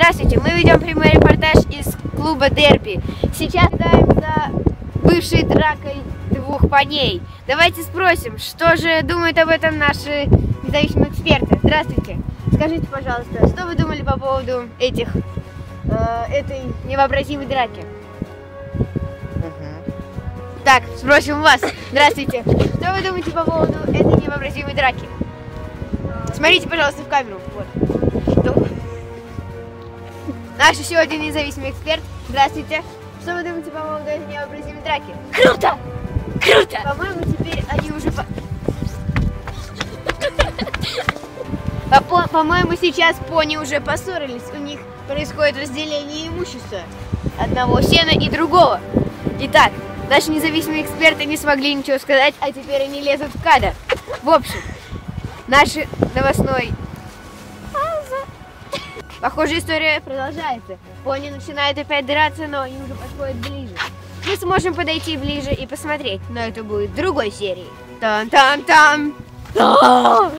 Здравствуйте, мы ведем прямой репортаж из клуба Дерби. Сейчас даем за бывшей дракой двух парней. Давайте спросим, что же думают об этом наши независимые эксперты. Здравствуйте. Скажите, пожалуйста, что вы думали по поводу этой невообразимой драки? Так, спросим вас. Здравствуйте. Что вы думаете по поводу этой невообразимой драки? Смотрите, пожалуйста, в камеру. Вот. Наш еще один независимый эксперт. Здравствуйте. Что вы думаете по поводу этой невообразимой драки? Круто! Круто! По-моему, теперь они уже... По-моему, сейчас пони уже поссорились. У них происходит разделение имущества. Одного сена и другого. Итак, наши независимые эксперты не смогли ничего сказать, а теперь они лезут в кадр. В общем, наш новостной... Похоже, история продолжается. Пони начинают опять драться, но они уже подходят ближе. Мы сможем подойти ближе и посмотреть, но это будет в другой серии. Там-там-там!